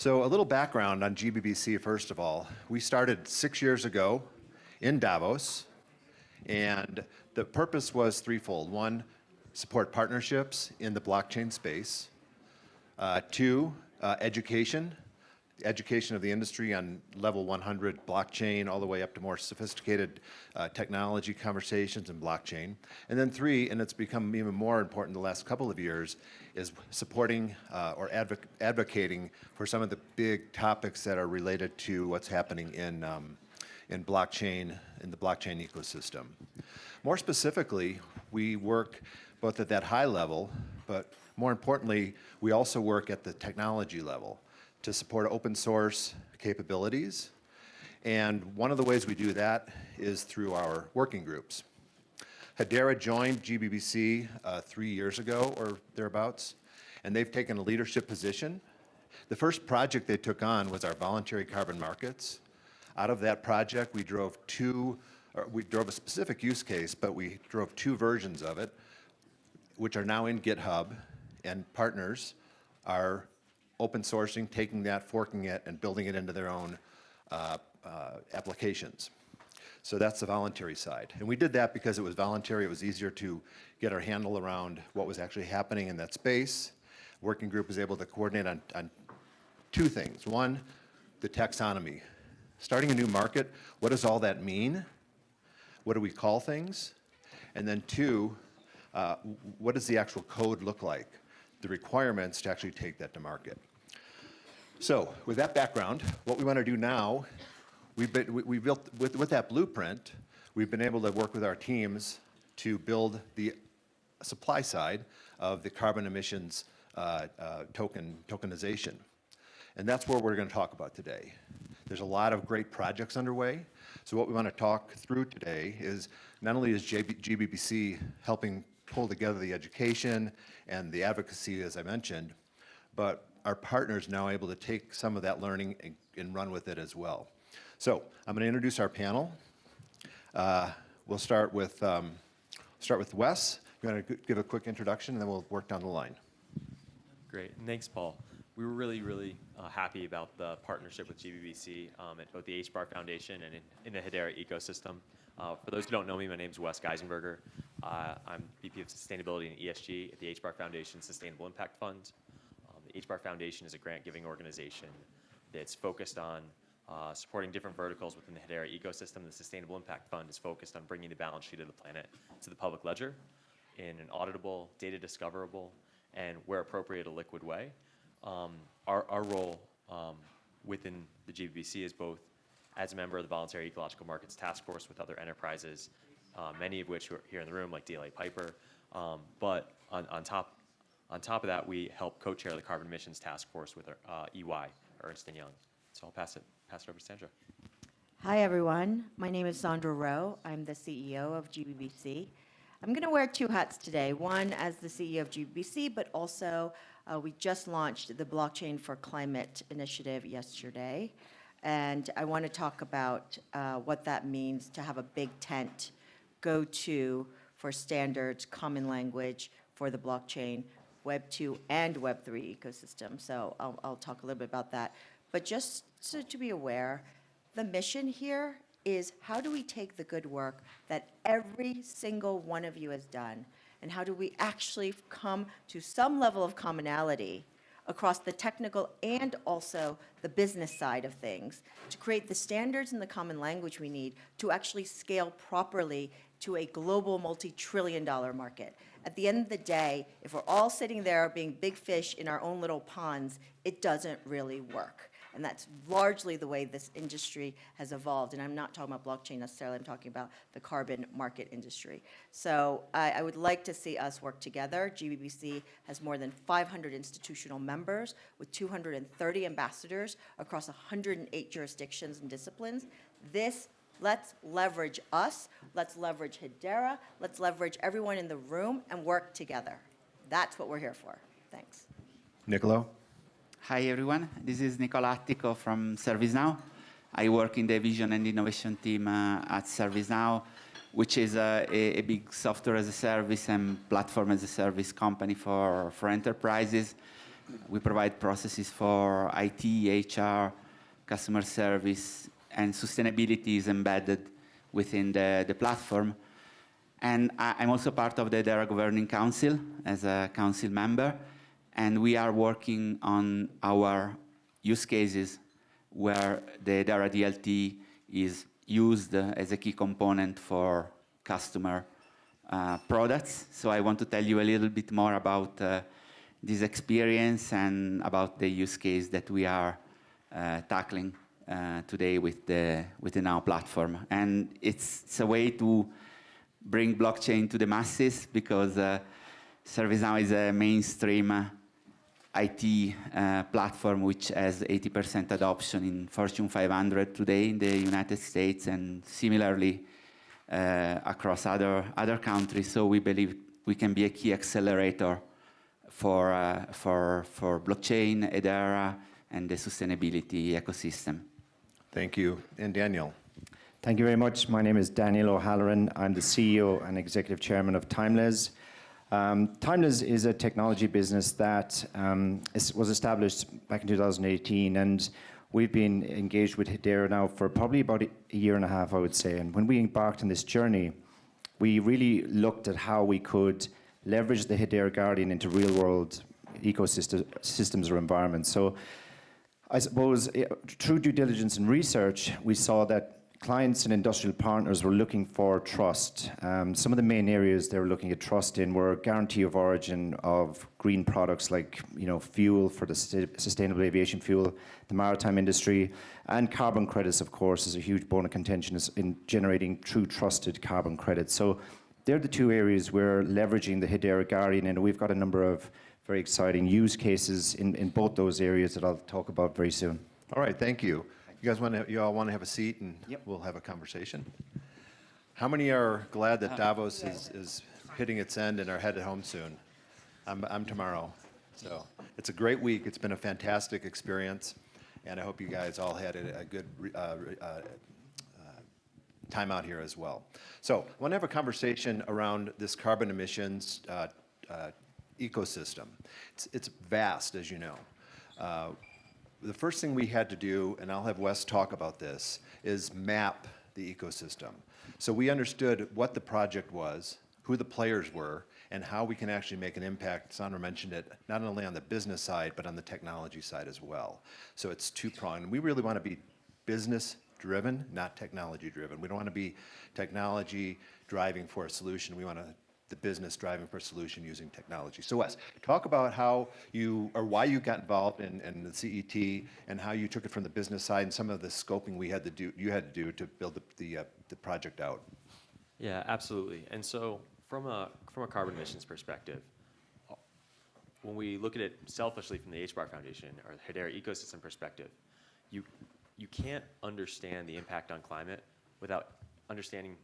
So a little background on GBBC, first of all. We started 6 years ago in Davos, and the purpose was threefold. One, support partnerships in the blockchain space. Two, education of the industry on level 100 blockchain, all the way up to more sophisticated technology conversations in blockchain. And then three, and it's become even more important the last couple of years, is supporting or advocating for some of the big topics that are related to what's happening in blockchain, in the blockchain ecosystem. More specifically, we work both at that high level, but more importantly, we also work at the technology level to support open source capabilities. And one of the ways we do that is through our working groups. Hedera joined GBBC 3 years ago or thereabouts, and they've taken a leadership position. The first project they took on was our voluntary carbon markets. Out of that project, we drove a specific use case, but we drove 2 versions of it, which are now in GitHub, and partners are open sourcing, taking that, forking it, and building it into their own applications. So that's the voluntary side. And we did that because it was voluntary. It was easier to get our handle around what was actually happening in that space. Working group was able to coordinate on 2 things. One, the taxonomy. Starting a new market, what does all that mean? What do we call things? And then 2, what does the actual code look like? The requirements to actually take that to market. So with that background, what we want to do now, we built with that blueprint, we've been able to work with our teams to build the supply side of the carbon emissions tokenization. And that's what we're going to talk about today. There's a lot of great projects underway. So what we want to talk through today is not only is GBBC helping pull together the education and the advocacy, as I mentioned, but our partners now able to take some of that learning and run with it as well. So I'm going to introduce our panel. We'll start with Wes. You want to give a quick introduction, and then we'll work down the line. Great. Thanks, Paul. We were really happy about the partnership with GBBC at both the HBAR Foundation and in the Hedera ecosystem. For those who don't know me, my name is Wes Geisenberger. I'm VP of Sustainability and ESG at the HBAR Foundation Sustainable Impact Fund. The HBAR Foundation is a grant-giving organization that's focused on supporting different verticals within the Hedera ecosystem. The Sustainable Impact Fund is focused on bringing the balance sheet of the planet to the public ledger in an auditable, data discoverable, and where appropriate, a liquid way. Our role within the GBBC is both as a member of the Voluntary Ecological Markets Task Force with other enterprises, many of which are here in the room, like DLA Piper. But on top of that, we help co-chair the Carbon Emissions Task Force with EY, Ernst & Young. So I'll pass it over to Sandra. Hi, everyone. My name is Sandra Rowe. I'm the CEO of GBBC. I'm going to wear 2 hats today, one as the CEO of GBBC, but also we just launched the Blockchain for Climate initiative yesterday. And I want to talk about what that means to have a big tent go-to for standards, common language for the blockchain, Web 2 and Web 3 ecosystem. So I'll talk a little bit about that. But just so to be aware, the mission here is how do we take the good work that every single one of you has done, and how do we actually come to some level of commonality across the technical and also the business side of things to create the standards and the common language we need to actually scale properly to a global multi-trillion-dollar market. At the end of the day, if we're all sitting there being big fish in our own little ponds, it doesn't really work. And that's largely the way this industry has evolved. And I'm not talking about blockchain necessarily, I'm talking about the carbon market industry. So I would like to see us work together. GBBC has more than 500 institutional members with 230 ambassadors across 108 jurisdictions and disciplines. Let's leverage us, let's leverage Hedera, let's leverage everyone in the room and work together. That's what we're here for. Thanks. Nicolo? Hi, everyone. This is Nicola Attico from ServiceNow. I work in the vision and innovation team at ServiceNow, which is a big software as a service and platform as a service company for enterprises. We provide processes for IT, HR, customer service, and sustainability is embedded within the platform. And I'm also part of the Hedera Governing Council as a council member, and we are working on our use cases where the Hedera DLT is used as a key component for customer products. So I want to tell you a little bit more about this experience and about the use case that we are tackling today with the Now platform. And it's a way to bring blockchain to the masses because ServiceNow is a mainstream IT platform which has 80% adoption in Fortune 500 today in the United States and similarly across other countries. So we believe we can be a key accelerator for blockchain, Hedera, and the sustainability ecosystem. Thank you. And Daniel. Thank you very much. My name is Daniel O'Halloran. I'm the CEO and Executive Chairman of Timeless. Timeless is a technology business that was established back in 2018, and we've been engaged with Hedera now for probably about a year and a half, I would say. And when we embarked on this journey, we really looked at how we could leverage the Hedera Guardian into real-world ecosystems or environments. So I suppose through due diligence and research, we saw that clients and industrial partners were looking for trust. Some of the main areas they were looking at trust in were guarantee of origin of green products like fuel for the sustainable aviation fuel, the maritime industry, and carbon credits, of course, is a huge bone of contention in generating true trusted carbon credits. So they're the two areas we're leveraging the Hedera Guardian, and we've got a number of very exciting use cases in both those areas that I'll talk about very soon. All right, thank you. You all want to have a seat and we'll have a conversation? How many are glad that Davos is hitting its end and are headed home soon? I'm tomorrow. So it's a great week. It's been a fantastic experience, and I hope you guys all had a good time out here as well. So I want to have a conversation around this carbon emissions ecosystem. It's vast, as you know. The first thing we had to do, and I'll have Wes talk about this, is map the ecosystem. So we understood what the project was, who the players were, and how we can actually make an impact. Sandra mentioned it, not only on the business side, but on the technology side as well. So it's two-pronged. We really want to be business-driven, not technology-driven. We don't want to be technology driving for a solution. We want the business driving for a solution using technology. So Wes, talk about how you, or why you got involved in the CET and how you took it from the business side and some of the scoping you had to do to build the project out. Yeah, absolutely. And so from a carbon emissions perspective, when we look at it selfishly from the HBAR Foundation or the Hedera ecosystem perspective, you can't understand the impact on climate without understanding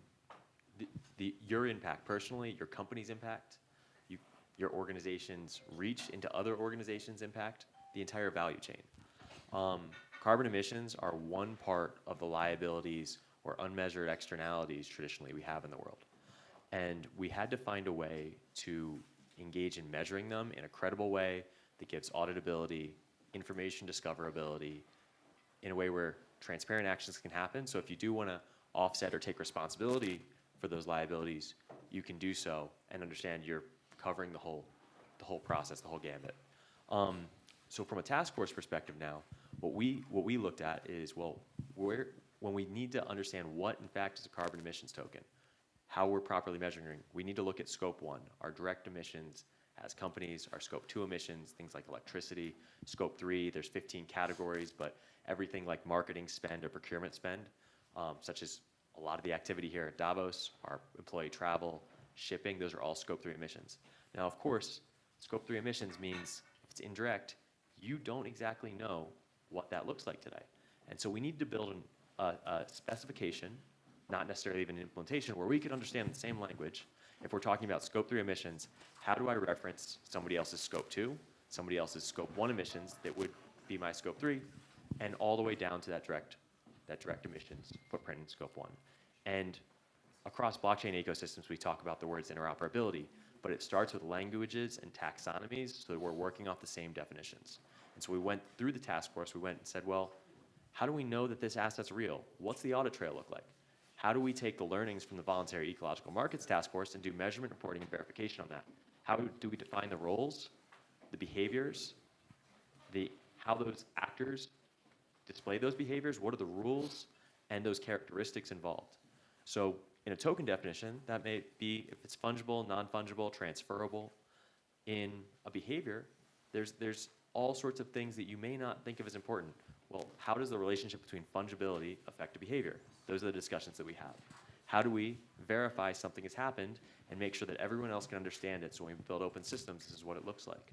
your impact personally, your company's impact, your organization's reach into other organizations' impact, the entire value chain. Carbon emissions are one part of the liabilities or unmeasured externalities traditionally we have in the world. And we had to find a way to engage in measuring them in a credible way that gives auditability, information discoverability, in a way where transparent actions can happen. So if you do want to offset or take responsibility for those liabilities, you can do so and understand you're covering the whole process, the whole gambit. So from a task force perspective now, what we looked at is, well, when we need to understand what in fact is a carbon emissions token, how we're properly measuring, we need to look at scope 1, our direct emissions as companies, our scope 2 emissions, things like electricity, scope 3, there's 15 categories, but everything like marketing spend or procurement spend, such as a lot of the activity here at Davos, our employee travel, shipping, those are all scope 3 emissions. Now, of course, scope 3 emissions means if it's indirect, you don't exactly know what that looks like today. And so we need to build a specification, not necessarily even an implementation, where we can understand the same language. If we're talking about scope 3 emissions, how do I reference somebody else's scope 2, somebody else's scope 1 emissions that would be my scope 3, and all the way down to that direct emissions footprint in scope 1. And across blockchain ecosystems, we talk about the words interoperability, but it starts with languages and taxonomies so that we're working off the same definitions. And so we went through the task force, we went and said, well, how do we know that this asset's real? What's the audit trail look like? How do we take the learnings from the Voluntary Ecological Markets Task Force and do measurement, reporting, and verification on that? How do we define the roles, the behaviors, how those actors display those behaviors, what are the rules, and those characteristics involved? So in a token definition, that may be if it's fungible, non-fungible, transferable. In a behavior, there's all sorts of things that you may not think of as important. Well, how does the relationship between fungibility affect a behavior? Those are the discussions that we have. How do we verify something has happened and make sure that everyone else can understand it? So when we build open systems, this is what it looks like.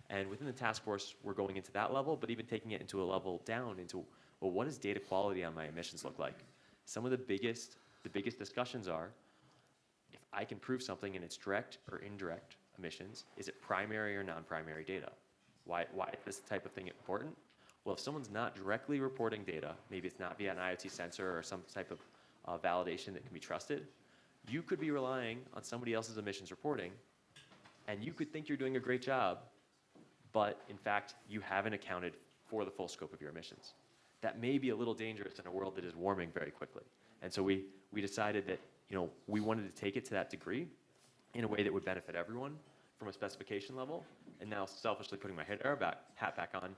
And within the task force, we're going into that level, but even taking it into a level down into, well, what does data quality on my emissions look like? Some of the biggest discussions are, if I can prove something and it's direct or indirect emissions, is it primary or non-primary data? Why is this type of thing important? Well, if someone's not directly reporting data, maybe it's not via an IoT sensor or some type of validation that can be trusted, you could be relying on somebody else's emissions reporting, and you could think you're doing a great job, but in fact, you haven't accounted for the full scope of your emissions. That may be a little dangerous in a world that is warming very quickly. And so we decided that we wanted to take it to that degree in a way that would benefit everyone from a specification level. And now selfishly putting my Hedera hat back on,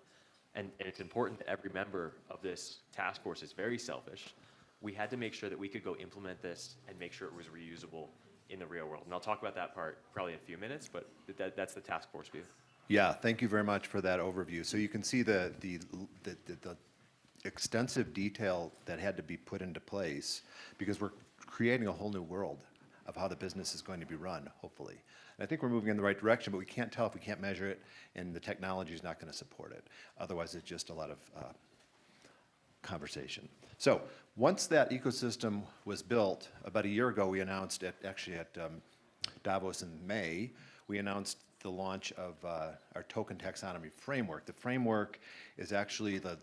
and it's important that every member of this task force is very selfish. We had to make sure that we could go implement this and make sure it was reusable in the real world. And I'll talk about that part probably in a few minutes, but that's the task force view. Yeah, thank you very much for that overview. So you can see the extensive detail that had to be put into place because we're creating a whole new world of how the business is going to be run, hopefully. And I think we're moving in the right direction, but we can't tell if we can't measure it, and the technology is not going to support it. Otherwise, it's just a lot of conversation. So once that ecosystem was built, about a year ago, we announced at Davos in May, we announced the launch of our token taxonomy framework. The framework is actually the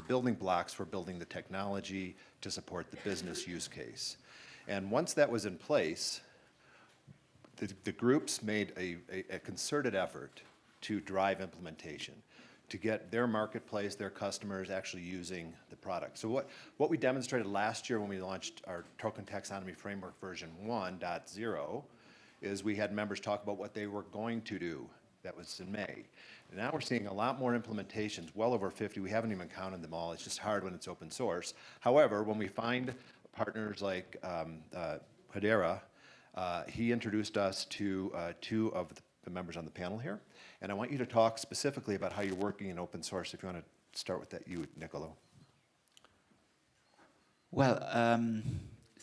building blocks for building the technology to support the business use case. And once that was in place, the groups made a concerted effort to drive implementation, to get their marketplace, their customers actually using the product. So what we demonstrated last year when we launched our token taxonomy framework version 1.0 is we had members talk about what they were going to do. That was in May. And now we're seeing a lot more implementations, well over 50. We haven't even counted them all. It's just hard when it's open source. However, when we find partners like Hedera, he introduced us to two of the members on the panel here. And I want you to talk specifically about how you're working in open source. If you want to start with that, Nicolo. Well,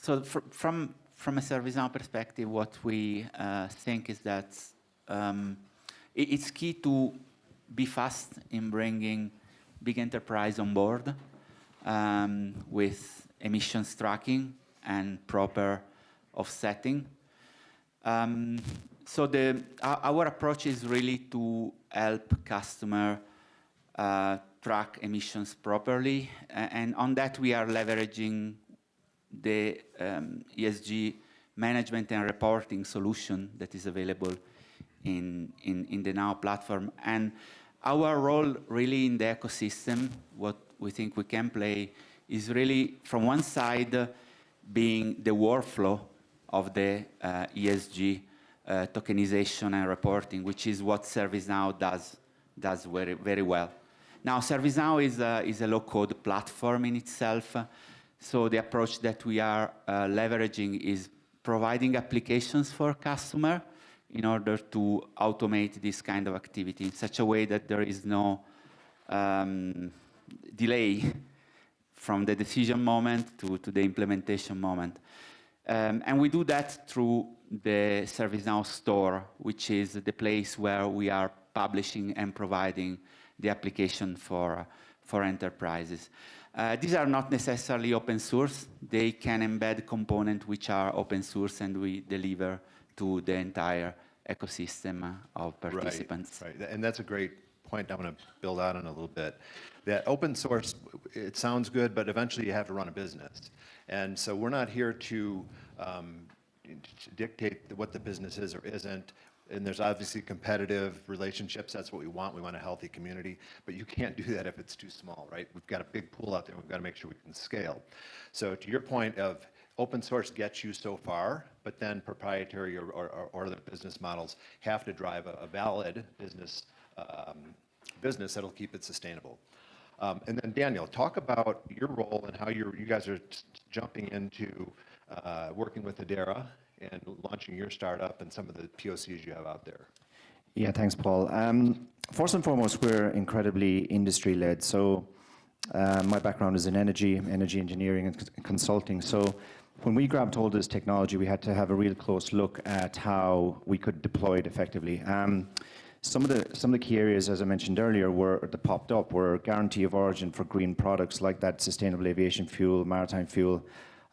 so from a ServiceNow perspective, what we think is that it's key to be fast in bringing big enterprise on board with emissions tracking and proper offsetting. So our approach is really to help customer track emissions properly, and on that we are leveraging the ESG management and reporting solution that is available in the Now platform. And our role really in the ecosystem, what we think we can play, is really from one side being the workflow of the ESG tokenization and reporting, which is what ServiceNow does very, very well. Now, ServiceNow is a low-code platform in itself, so the approach that we are leveraging is providing applications for customer in order to automate this kind of activity in such a way that there is no delay from the decision moment to the implementation moment. And we do that through the ServiceNow store, which is the place where we are publishing and providing the application for enterprises. These are not necessarily open source. They can embed components which are open source, and we deliver to the entire ecosystem of participants. Right. And that's a great point I want to build out on a little bit. That open source, it sounds good, but eventually you have to run a business. And so we're not here to dictate what the business is or isn't. And there's obviously competitive relationships. That's what we want. We want a healthy community. But you can't do that if it's too small, right? We've got a big pool out there. We've got to make sure we can scale. So to your point of open source gets you so far, but then proprietary or other business models have to drive a valid business that'll keep it sustainable. And then Daniel, talk about your role and how you guys are jumping into working with Hedera and launching your startup and some of the POCs you have out there. Yeah, thanks, Paul. First and foremost, we're incredibly industry-led. So my background is in energy engineering and consulting. So when we grabbed hold of this technology, we had to have a real close look at how we could deploy it effectively. Some of the key areas, as I mentioned earlier, that popped up were guarantee of origin for green products like that sustainable aviation fuel, maritime fuel,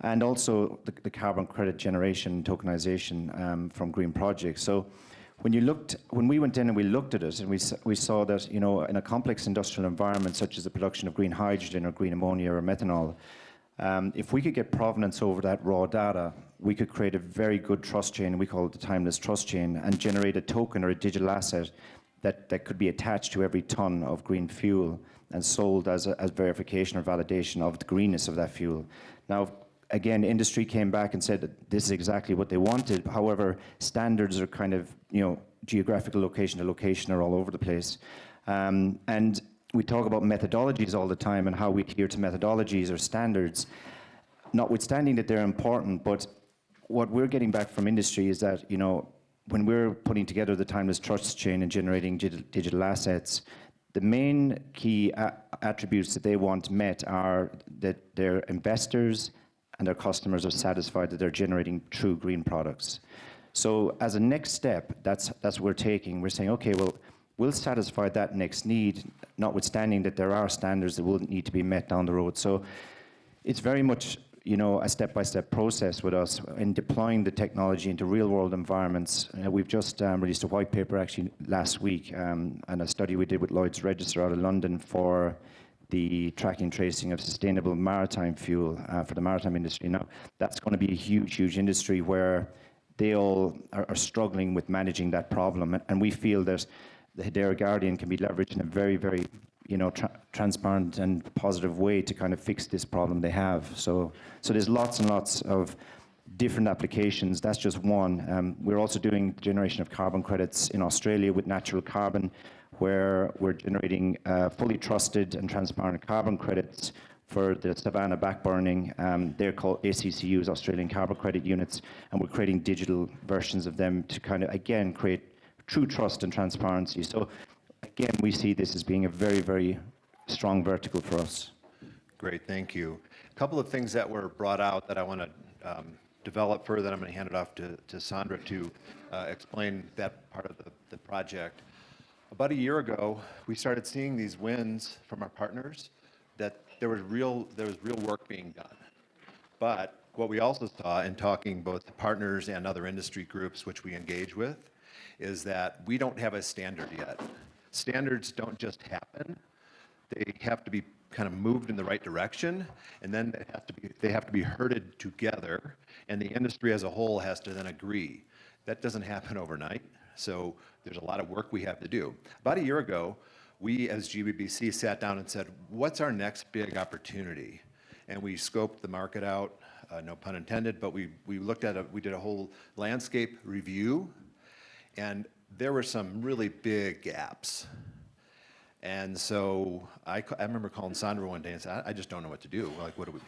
and also the carbon credit generation tokenization from green projects. So when we went in and we looked at it, and we saw that in a complex industrial environment such as the production of green hydrogen or green ammonia or methanol, if we could get provenance over that raw data, we could create a very good trust chain, we call it the timeless trust chain, and generate a token or a digital asset that could be attached to every ton of green fuel and sold as verification or validation of the greenness of that fuel. Now, again, industry came back and said that this is exactly what they wanted. However, standards are kind of, geographical location to location are all over the place. And we talk about methodologies all the time and how we adhere to methodologies or standards, notwithstanding that they're important. But what we're getting back from industry is that, when we're putting together the timeless trust chain and generating digital assets, the main key attributes that they want met are that their investors and their customers are satisfied that they're generating true green products. So as a next step, that's what we're taking. We're saying, okay, well, we'll satisfy that next need, notwithstanding that there are standards that will need to be met down the road. So it's very much, a step-by-step process with us in deploying the technology into real-world environments. We've just released a white paper actually last week, and a study we did with Lloyd's Register out of London for the tracking and tracing of sustainable maritime fuel for the maritime industry. Now, that's going to be a huge, huge industry where they all are struggling with managing that problem. And we feel that the Hedera Guardian can be leveraged in a very, very, transparent and positive way to kind of fix this problem they have. So there's lots and lots of different applications. That's just one. We're also doing the generation of carbon credits in Australia with natural carbon, where we're generating fully trusted and transparent carbon credits for the savanna backburning. They're called ACCUs, Australian Carbon Credit Units, and we're creating digital versions of them to kind of, again, create true trust and transparency. So again, we see this as being a very, very strong vertical for us. Great, thank you. A couple of things that were brought out that I want to develop further, then I'm going to hand it off to Sandra to explain that part of the project. About a year ago, we started seeing these wins from our partners that there was real work being done. But what we also saw in talking both to partners and other industry groups which we engage with is that we don't have a standard yet. Standards don't just happen. They have to be kind of moved in the right direction, and then they have to be herded together, and the industry as a whole has to then agree. That doesn't happen overnight, so there's a lot of work we have to do. About a year ago, we as GBBC sat down and said, what's our next big opportunity? And we scoped the market out, no pun intended, but we looked at we did a whole landscape review, and there were some really big gaps. And so I remember calling Sandra one day and said, I just don't know what to do. Like, what do we?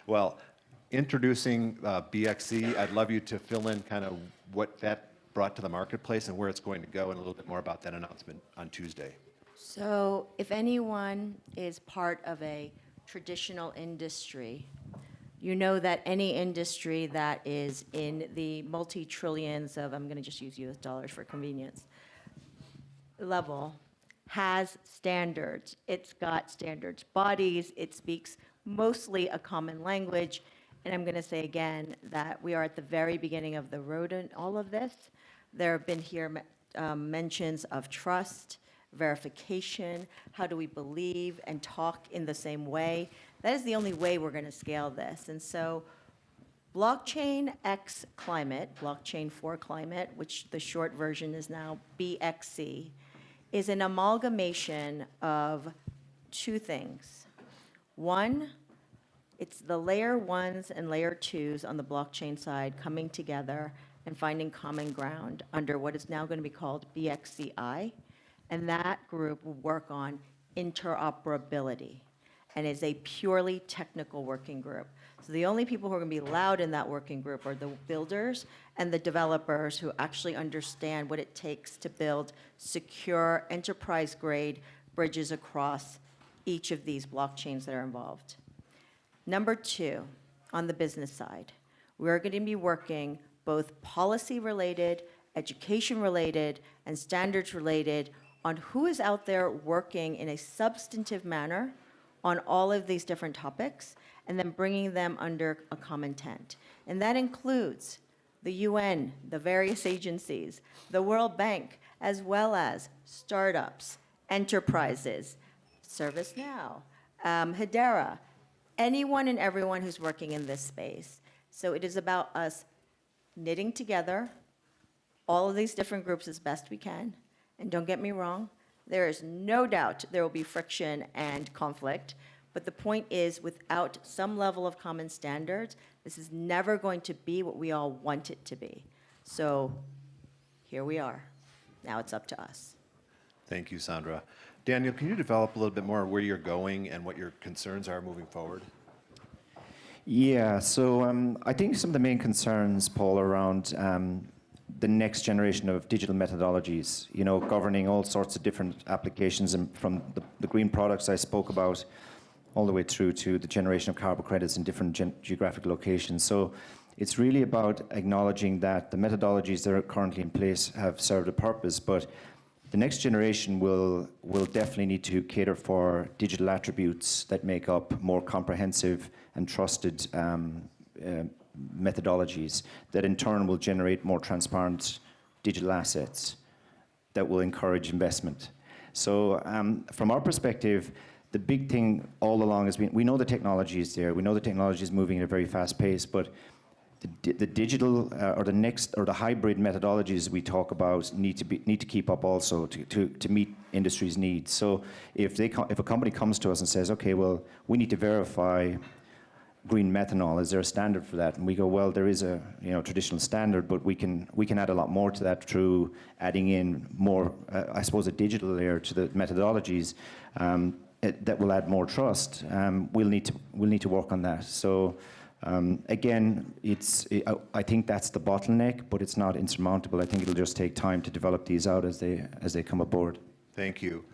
Well, introducing BXCI, I'd love you to fill in kind of what that brought to the marketplace and where it's going to go, and a little bit more about that announcement on Tuesday. So if anyone is part of a traditional industry, you know that any industry that is in the multi-trillions of, I'm going to just use US dollars for convenience, level, has standards. It's got standards bodies. It speaks mostly a common language. And I'm going to say again that we are at the very beginning of the road in all of this. There have been here mentions of trust, verification, how do we believe and talk in the same way. That is the only way we're going to scale this. And so Blockchain X Climate, Blockchain for Climate, which the short version is now BXC, is an amalgamation of two things. One, it's the layer ones and layer twos on the blockchain side coming together and finding common ground under what is now going to be called BXCI. And that group will work on interoperability and is a purely technical working group. So the only people who are going to be allowed in that working group are the builders and the developers who actually understand what it takes to build secure, enterprise-grade bridges across each of these blockchains that are involved. Number two, on the business side, we're going to be working both policy-related, education-related, and standards-related on who is out there working in a substantive manner on all of these different topics, and then bringing them under a common tent. And that includes the UN, the various agencies, the World Bank, as well as startups, enterprises, ServiceNow, Hedera, anyone and everyone who's working in this space. So it is about us knitting together all of these different groups as best we can. And don't get me wrong, there is no doubt there will be friction and conflict. But the point is, without some level of common standards, this is never going to be what we all want it to be. So here we are. Now it's up to us. Thank you, Sandra. Daniel, can you develop a little bit more where you're going and what your concerns are moving forward? Yeah, so I think some of the main concerns, Paul, around the next generation of digital methodologies, you know, governing all sorts of different applications, and from the green products I spoke about all the way through to the generation of carbon credits in different geographic locations. So it's really about acknowledging that the methodologies that are currently in place have served a purpose, but the next generation will definitely need to cater for digital attributes that make up more comprehensive and trusted methodologies that in turn will generate more transparent digital assets that will encourage investment. So from our perspective, the big thing all along has been, we know the technology is there, we know the technology is moving at a very fast pace, but the digital or the hybrid methodologies we talk about need to keep up also to meet industry's needs. So if a company comes to us and says, okay, well, we need to verify green methanol, is there a standard for that? And we go, well, there is a traditional standard, but we can add a lot more to that through adding in more, I suppose, a digital layer to the methodologies that will add more trust. We'll need to work on that. So. Again, I think that's the bottleneck, but it's not insurmountable. I think it'll just take time to develop these out as they come aboard. Thank you.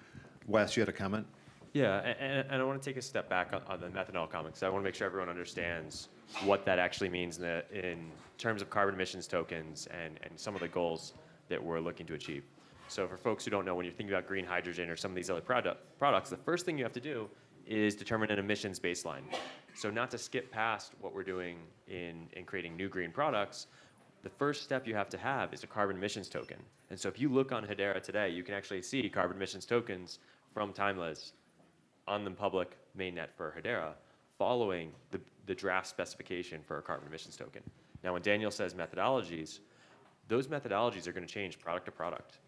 Wes, you had a comment? Yeah, and I want to take a step back on the methanol comment, because I want to make sure everyone understands what that actually means in terms of carbon emissions tokens and some of the goals that we're looking to achieve. So for folks who don't know, when you're thinking about green hydrogen or some of these other products, the first thing you have to do is determine an emissions baseline. So not to skip past what we're doing in creating new green products, the first step you have to have is a carbon emissions token. And so if you look on Hedera today, you can actually see carbon emissions tokens from Timeless on the public mainnet for Hedera, following the draft specification for a carbon emissions token. Now, when Daniel says methodologies, those methodologies are going to change product to product.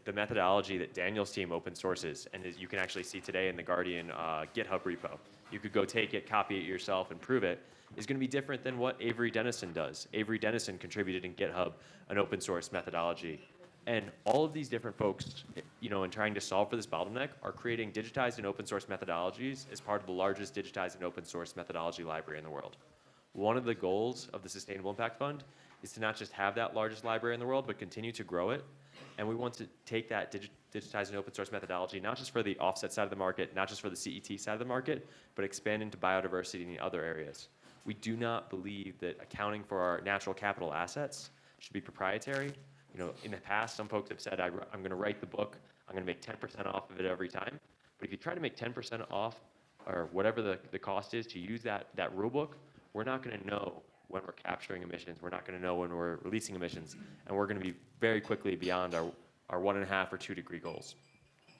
The methodology that Daniel's team open sources, and as you can actually see today in the Guardian GitHub repo, you could go take it, copy it yourself, and prove it, is going to be different than what Avery Dennison does. Avery Dennison contributed in GitHub an open source methodology. And all of these different folks, in trying to solve for this bottleneck, are creating digitized and open source methodologies as part of the largest digitized and open source methodology library in the world. One of the goals of the Sustainable Impact Fund is to not just have that largest library in the world, but continue to grow it. And we want to take that digitized and open source methodology, not just for the offset side of the market, not just for the CET side of the market, but expand into biodiversity in the other areas. We do not believe that accounting for our natural capital assets should be proprietary. In the past, some folks have said, I'm going to write the book, I'm going to make 10% off of it every time. But if you try to make 10% off, or whatever the cost is to use that rule book, we're not going to know when we're capturing emissions, we're not going to know when we're releasing emissions, and we're going to be very quickly beyond our 1.5 or 2 degree goals.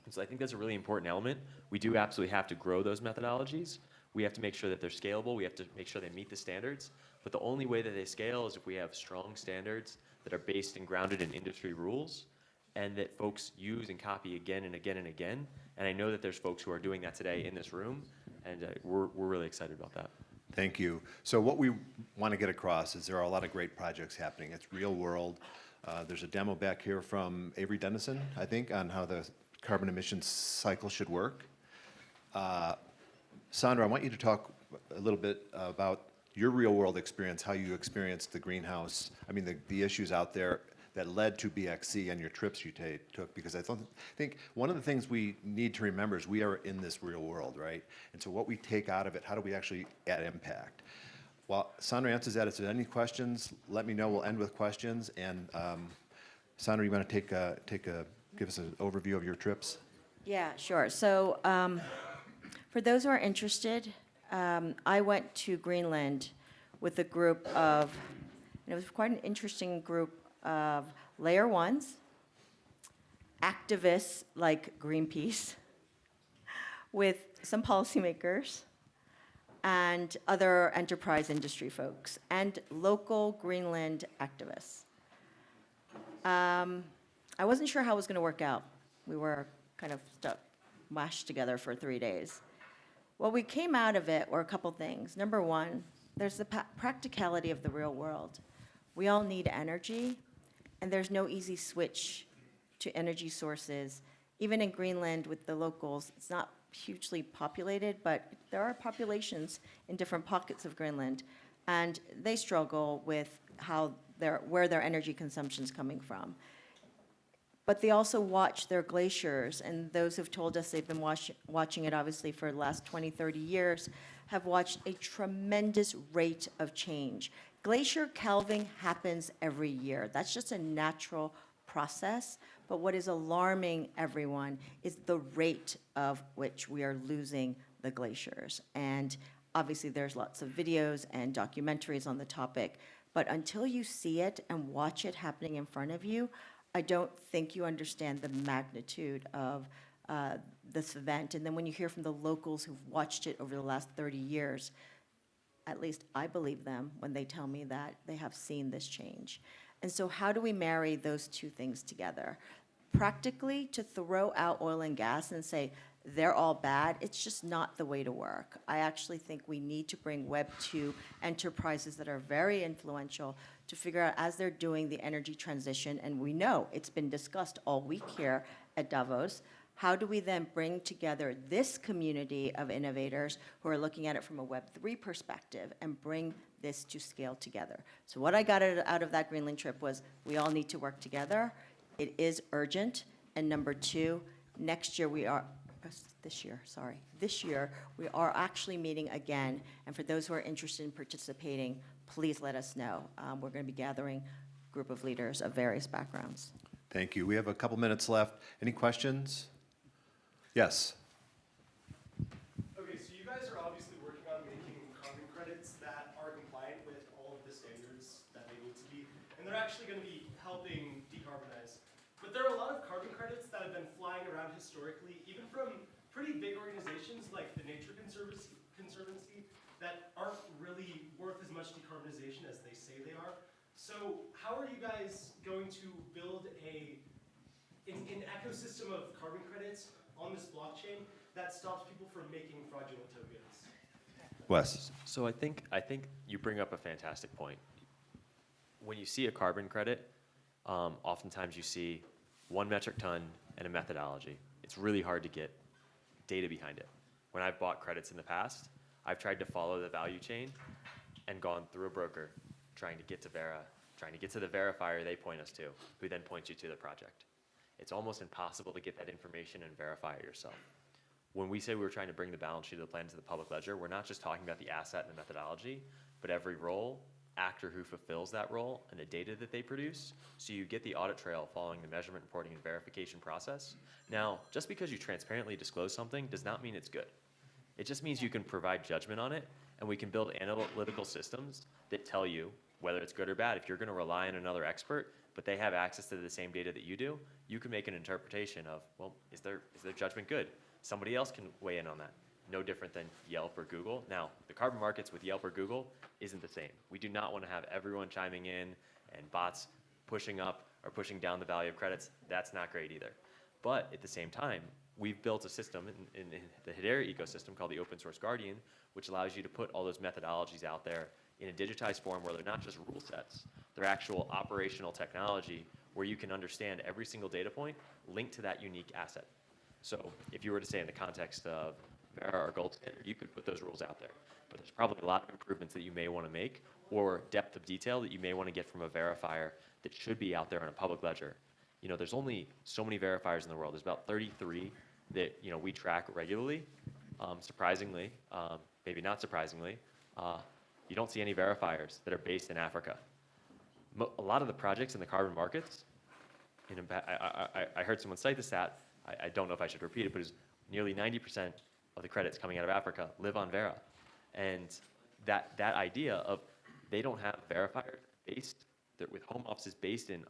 And so I think that's a really important element. We do absolutely have to grow those methodologies. We have to make sure that they're scalable. We have to make sure they meet the standards. But the only way that they scale is if we have strong standards that are based and grounded in industry rules and that folks use and copy again and again and again. And I know that there's folks who are doing that today in this room, and we're really excited about that. Thank you. So what we want to get across is there are a lot of great projects happening. It's real world. There's a demo back here from Avery Dennison, I think, on how the carbon emissions cycle should work. Sandra, I want you to talk a little bit about your real world experience, how you experienced the greenhouse, the issues out there that led to BXC and your trips you took, because I think one of the things we need to remember is we are in this real world, right? And so what we take out of it, how do we actually add impact? While Sandra answers that, if there's any questions, let me know. We'll end with questions. And Sandra, you want to give us an overview of your trips? Yeah, sure. So for those who are interested, I went to Greenland with a group of, and it was quite an interesting group of layer ones, activists like Greenpeace, with some policymakers, and other enterprise industry folks, and local Greenland activists. I wasn't sure how it was going to work out. We were kind of stuck, mashed together for 3 days. What we came out of it were a couple things. Number one, there's the practicality of the real world. We all need energy, and there's no easy switch to energy sources. Even in Greenland with the locals, it's not hugely populated, but there are populations in different pockets of Greenland, and they struggle with where their energy consumption is coming from. But they also watch their glaciers, and those who've told us they've been watching it obviously for the last 20, 30 years, have watched a tremendous rate of change. Glacier calving happens every year. That's just a natural process. But what is alarming everyone is the rate of which we are losing the glaciers. And obviously there's lots of videos and documentaries on the topic. But until you see it and watch it happening in front of you, I don't think you understand the magnitude of this event. And then when you hear from the locals who've watched it over the last 30 years, at least I believe them when they tell me that they have seen this change. And so how do we marry those two things together? Practically, to throw out oil and gas and say, they're all bad, it's just not the way to work. I actually think we need to bring Web 2 enterprises that are very influential to figure out, as they're doing the energy transition, and we know it's been discussed all week here at Davos, how do we then bring together this community of innovators who are looking at it from a Web 3 perspective and bring this to scale together? So what I got out of that Greenland trip was we all need to work together. It is urgent. And number two, this year we are actually meeting again. And for those who are interested in participating, please let us know. We're going to be gathering a group of leaders of various backgrounds. Thank you. We have a couple minutes left. Any questions? Yes. Okay, so you guys are obviously working on making carbon credits that are compliant with all of the standards that they need to be, and they're actually going to be helping decarbonize. But there are a lot of carbon credits that have been flying around historically, even from pretty big organizations like the Nature Conservancy, that aren't really worth as much decarbonization as they say they are. So how are you guys going to build an ecosystem of carbon credits on this blockchain that stops people from making fraudulent tokens? Wes. So I think you bring up a fantastic point. When you see a carbon credit, oftentimes you see 1 metric ton and a methodology. It's really hard to get data behind it. When I've bought credits in the past, I've tried to follow the value chain and gone through a broker, trying to get to the verifier they point us to, who then points you to the project. It's almost impossible to get that information and verify it yourself. When we say we were trying to bring the balance sheet of the plan to the public ledger, we're not just talking about the asset and the methodology, but every role, actor who fulfills that role, and the data that they produce, so you get the audit trail following the measurement, reporting, and verification process. Now, just because you transparently disclose something does not mean it's good. It just means you can provide judgment on it, and we can build analytical systems that tell you whether it's good or bad. If you're going to rely on another expert, but they have access to the same data that you do, you can make an interpretation of, well, is their judgment good? Somebody else can weigh in on that. no different than Yelp or Google. Now, the carbon markets with Yelp or Google isn't the same. We do not want to have everyone chiming in and bots pushing up or pushing down the value of credits. That's not great either. But at the same time, we've built a system in the Hedera ecosystem called the Open Source Guardian, which allows you to put all those methodologies out there in a digitized form where they're not just rule sets, they're actual operational technology where you can understand every single data point linked to that unique asset. So if you were to say in the context of Vera or Gold Standard, you could put those rules out there. But there's probably a lot of improvements that you may want to make or depth of detail that you may want to get from a verifier that should be out there in a public ledger. You know, there's only so many verifiers in the world. There's about 33 that, you know, we track regularly. Surprisingly, maybe not surprisingly, you don't see any verifiers that are based in Africa. A lot of the projects in the carbon markets, I heard someone cite the stat, I don't know if I should repeat it, but it's nearly 90% of the credits coming out of Africa live on Vera. And that idea of they don't have verifiers based, with home offices based in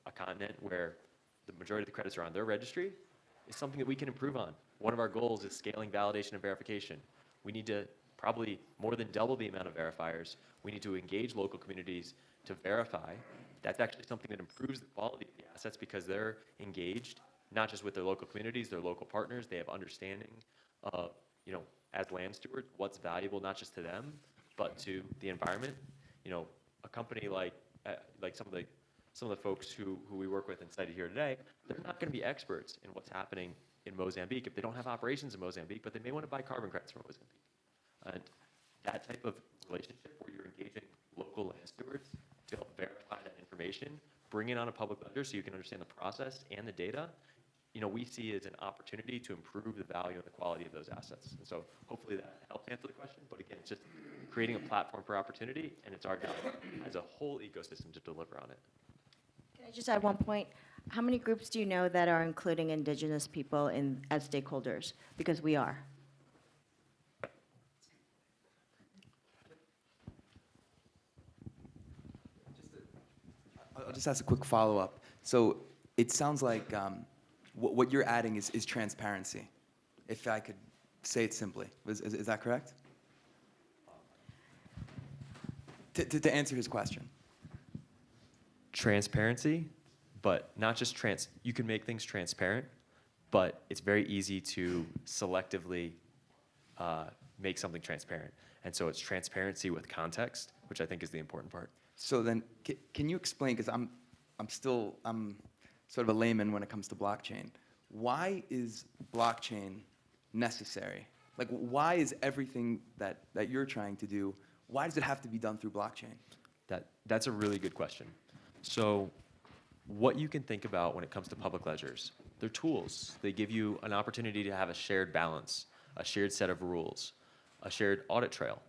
a continent where the majority of the credits are on their registry is something that we can improve on. One of our goals is scaling validation and verification. We need to probably more than double the amount of verifiers. We need to engage local communities to verify. That's actually something that improves the quality of the assets because they're engaged, not just with their local communities, their local partners. They have understanding of, you know, as land stewards, what's valuable not just to them, but to the environment. You know, a company like some of the folks who we work with and cited here today, they're not going to be experts in what's happening in Mozambique if they don't have operations in Mozambique, but they may want to buy carbon credits from Mozambique. And that type of relationship where you're engaging local land stewards to help verify that information, bring it on a public ledger so you can understand the process and the data, you know, we see as an opportunity to improve the value and the quality of those assets. And so hopefully that helps answer the question. But again, it's just creating a platform for opportunity, and it's our job as a whole ecosystem to deliver on it. Can I just add one point? How many groups do you know that are including indigenous people as stakeholders? Because we are. I'll just ask a quick follow-up. So it sounds like what you're adding is transparency, if I could say it simply. Is that correct? To answer his question. Transparency, but not just you can make things transparent, but it's very easy to selectively make something transparent. And so it's transparency with context, which I think is the important part. So then, can you explain, because I'm sort of a layman when it comes to blockchain. Why is blockchain necessary? Like, why is everything that you're trying to do, why does it have to be done through blockchain? That's a really good question. So what you can think about when it comes to public ledgers, they're tools. They give you an opportunity to have a shared balance, a shared set of rules, a shared audit trail.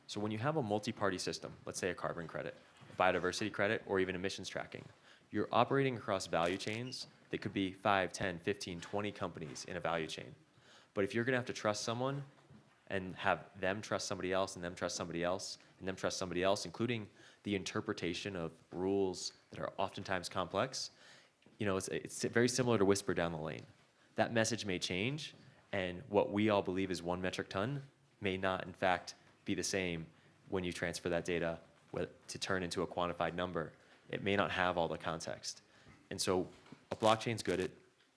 So when you have a multi-party system, let's say a carbon credit, a biodiversity credit, or even emissions tracking, you're operating across value chains that could be 5, 10, 15, 20 companies in a value chain. But if you're going to have to trust someone and have them trust somebody else and them trust somebody else and them trust somebody else, including the interpretation of rules that are oftentimes complex, you know, it's very similar to whisper down the lane. That message may change, and what we all believe is 1 metric ton may not, in fact, be the same when you transfer that data to turn into a quantified number. It may not have all the context. And so a blockchain's good at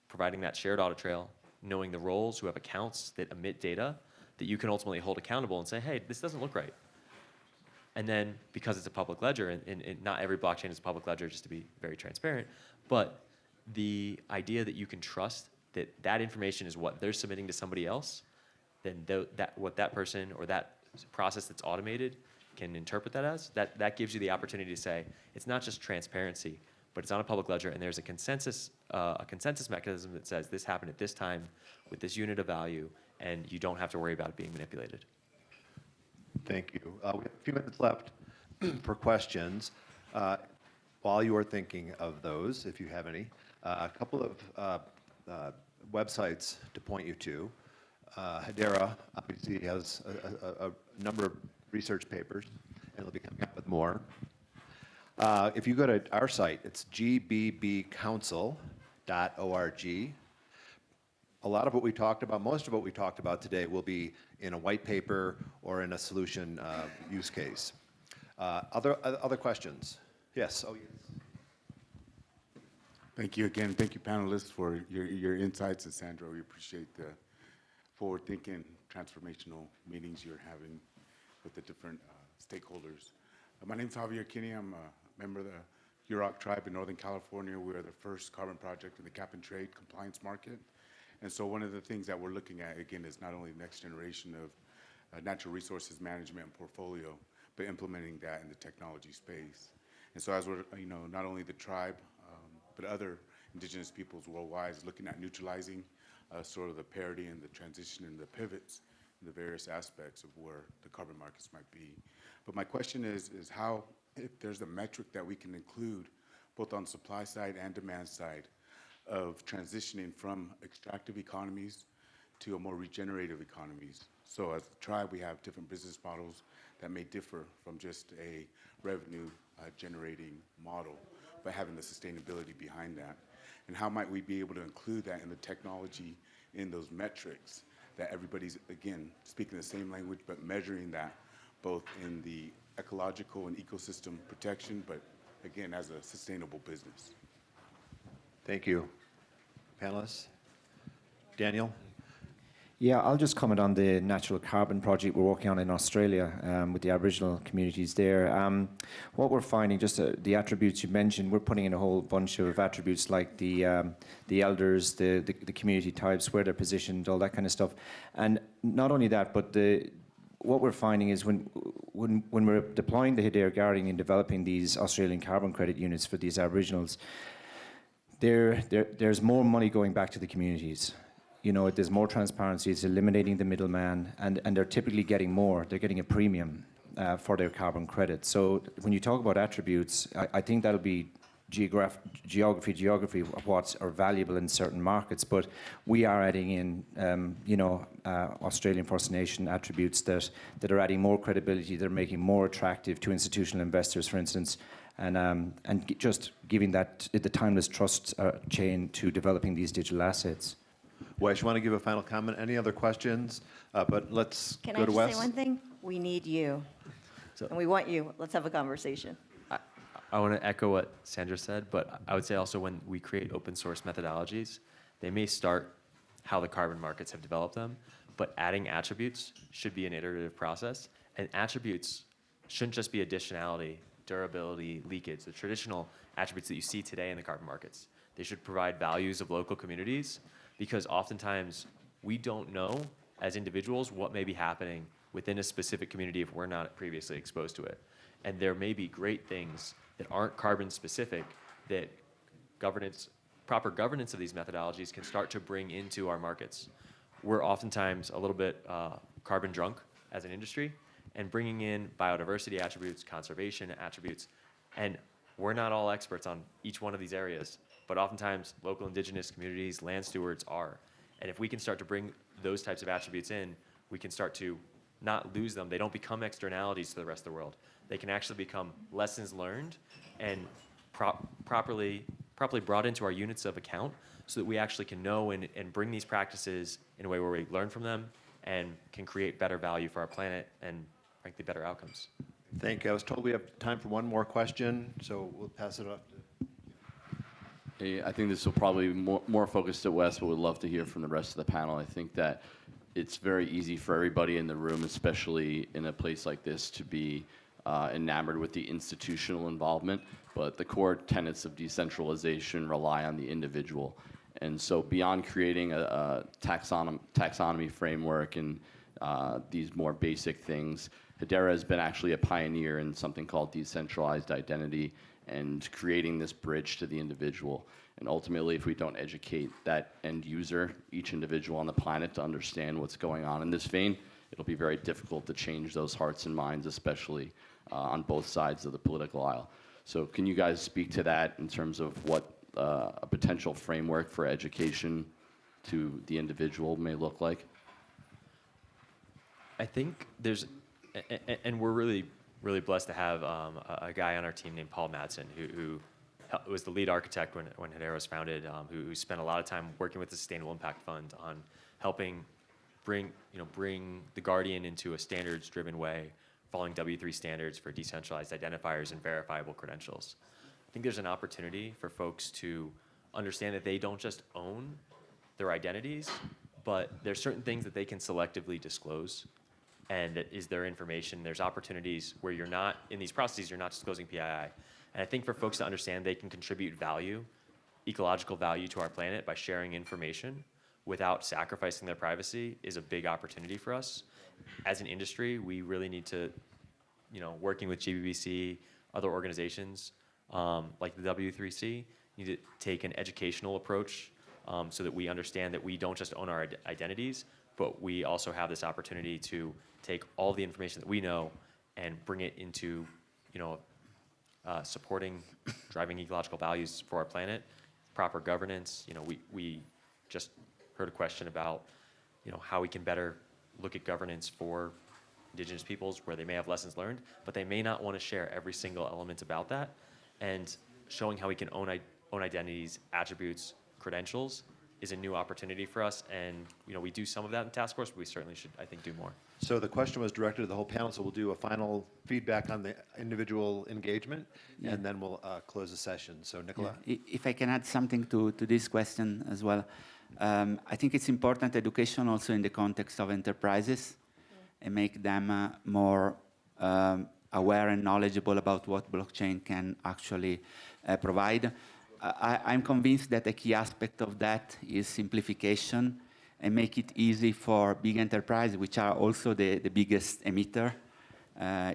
providing that shared audit trail, knowing the roles who have accounts that emit data that you can ultimately hold accountable and say, hey, this doesn't look right. And then because it's a public ledger, and not every blockchain is a public ledger, just to be very transparent, but the idea that you can trust that that information is what they're submitting to somebody else, then what that person or that process that's automated can interpret that as, that gives you the opportunity to say, it's not just transparency, but it's on a public ledger, and there's a consensus mechanism that says this happened at this time with this unit of value, and you don't have to worry about it being manipulated. Thank you. We have a few minutes left for questions. While you are thinking of those, if you have any, a couple of websites to point you to. Hedera obviously has a number of research papers, and they'll be coming up with more. If you go to our site, it's gbbcouncil.org. a lot of what we talked about, most of what we talked about today will be in a white paper or in a solution use case. Other questions? Yes. Oh, yes. Thank you again. Thank you, panelists, for your insights. And Sandra, we appreciate the forward-thinking, transformational meetings you're having with the different stakeholders. My name is Javier Kinney. I'm a member of the Yurok tribe in Northern California. We are the first carbon project in the cap and trade compliance market. And so one of the things that we're looking at, again, is not only the next generation of natural resources management and portfolio, but implementing that in the technology space. And so as we're, not only the tribe, but other indigenous peoples worldwide is looking at neutralizing sort of the parity and the transition and the pivots in the various aspects of where the carbon markets might be. But my question is how, if there's a metric that we can include both on supply side and demand side of transitioning from extractive economies to a more regenerative economies. So as a tribe, we have different business models that may differ from just a revenue generating model, but having the sustainability behind that. And how might we be able to include that in the technology, in those metrics, that everybody's, again, speaking the same language, but measuring that both in the ecological and ecosystem protection, but again, as a sustainable business. Thank you. Panelists? Daniel? Yeah, I'll just comment on the natural carbon project we're working on in Australia with the Aboriginal communities there. What we're finding, just the attributes you mentioned, we're putting in a whole bunch of attributes like the elders, the community types, where they're positioned, all that kind of stuff. And not only that, but what we're finding is when we're deploying the Hedera guarding and developing these Australian carbon credit units for these Aboriginals, there's more money going back to the communities. There's more transparency, it's eliminating the middleman, and they're typically getting more. They're getting a premium for their carbon credit. So when you talk about attributes, I think that'll be geography of what are valuable in certain markets, but we are adding in, Australian First Nation attributes that are adding more credibility, they're making more attractive to institutional investors, for instance, and just giving that the timeless trust chain to developing these digital assets. Wes, you want to give a final comment? Any other questions? But let's go to Wes. Can I just say one thing? We need you. And we want you. Let's have a conversation. I want to echo what Sandra said, but I would say also when we create open source methodologies, they may start how the carbon markets have developed them, but adding attributes should be an iterative process. And attributes shouldn't just be additionality, durability, leakage, the traditional attributes that you see today in the carbon markets. They should provide values of local communities, because oftentimes we don't know as individuals what may be happening within a specific community if we're not previously exposed to it. And there may be great things that aren't carbon specific that proper governance of these methodologies can start to bring into our markets. We're oftentimes a little bit carbon drunk as an industry, and bringing in biodiversity attributes, conservation attributes, and we're not all experts on each one of these areas, but oftentimes local indigenous communities, land stewards are. And if we can start to bring those types of attributes in, we can start to not lose them. They don't become externalities to the rest of the world. They can actually become lessons learned and properly brought into our units of account so that we actually can know and bring these practices in a way where we learn from them and can create better value for our planet and frankly better outcomes. Thank you. I was told we have time for one more question, so we'll pass it off to... Hey, I think this will probably be more focused at Wes, but we'd love to hear from the rest of the panel. I think that it's very easy for everybody in the room, especially in a place like this, to be enamored with the institutional involvement, but the core tenets of decentralization rely on the individual. And so beyond creating a taxonomy framework and these more basic things, Hedera has been actually a pioneer in something called decentralized identity and creating this bridge to the individual. And ultimately, if we don't educate that end user, each individual on the planet, to understand what's going on in this vein, it'll be very difficult to change those hearts and minds, especially on both sides of the political aisle. So can you guys speak to that in terms of what a potential framework for education to the individual may look like? I think there's, and we're really blessed to have a guy on our team named Paul Madsen who was the lead architect when Hedera was founded, who spent a lot of time working with the Sustainable Impact Fund on helping bring the Guardian into a standards-driven way, following W3 standards for decentralized identifiers and verifiable credentials. I think there's an opportunity for folks to understand that they don't just own their identities, but there's certain things that they can selectively disclose, and that is their information. There's opportunities where you're not, in these processes, you're not disclosing PII. And I think for folks to understand they can contribute value, ecological value to our planet by sharing information without sacrificing their privacy is a big opportunity for us. As an industry, we really need to, working with GBBC, other organizations like the W3C, need to take an educational approach so that we understand that we don't just own our identities, but we also have this opportunity to take all the information that we know and bring it into, supporting, driving ecological values for our planet, proper governance. We just heard a question about, how we can better look at governance for indigenous peoples where they may have lessons learned, but they may not want to share every single element about that. And showing how we can own identities, attributes, credentials is a new opportunity for us. And we do some of that in task force, but we certainly should, I think, do more. So the question was directed to the whole panel, so we'll do a final feedback on the individual engagement, and then we'll close the session. So Nicola? If I can add something to this question as well. I think it's important education also in the context of enterprises and make them more aware and knowledgeable about what blockchain can actually provide. I'm convinced that a key aspect of that is simplification and make it easy for big enterprises, which are also the biggest emitter,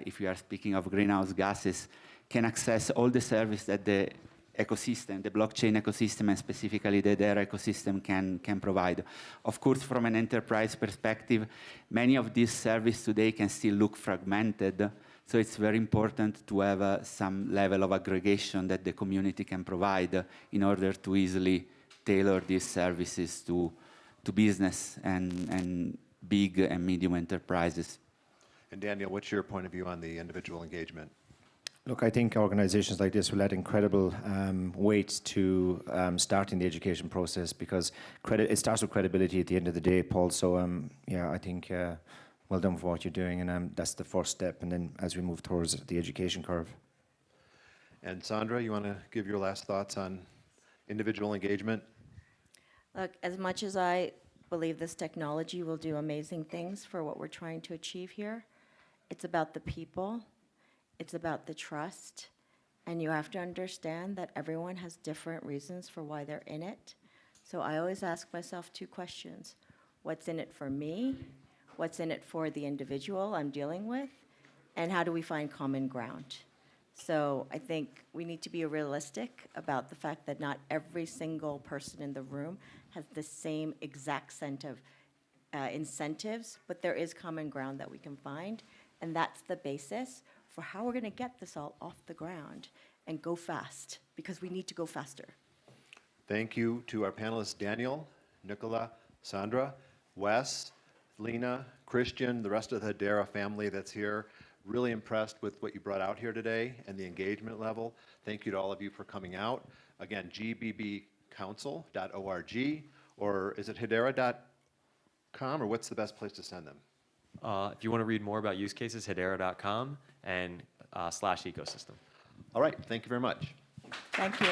if we are speaking of greenhouse gases, can access all the service that the ecosystem, the blockchain ecosystem, and specifically the Hedera ecosystem can provide. Of course, from an enterprise perspective, many of these services today can still look fragmented, so it's very important to have some level of aggregation that the community can provide in order to easily tailor these services to business and big and medium enterprises. And Daniel, what's your point of view on the individual engagement? Look, I think organizations like this will add incredible weight to starting the education process, because it starts with credibility at the end of the day, Paul. So, I think well done for what you're doing, and that's the first step, and then as we move towards the education curve. And Sandra, you want to give your last thoughts on individual engagement? Look, as much as I believe this technology will do amazing things for what we're trying to achieve here, it's about the people, it's about the trust, and you have to understand that everyone has different reasons for why they're in it. So I always ask myself two questions. What's in it for me? What's in it for the individual I'm dealing with? And how do we find common ground? So I think we need to be realistic about the fact that not every single person in the room has the same exact set of incentives, but there is common ground that we can find, and that's the basis for how we're going to get this all off the ground and go fast, because we need to go faster. Thank you to our panelists, Daniel, Nicola, Sandra, Wes, Lena, Christian, the rest of the Hedera family that's here. Really impressed with what you brought out here today and the engagement level. Thank you to all of you for coming out. Again, gbbcouncil.org, or is it hedera.com, or what's the best place to send them? If you want to read more about use cases, hedera.com and /ecosystem. All right, thank you very much. Thank you.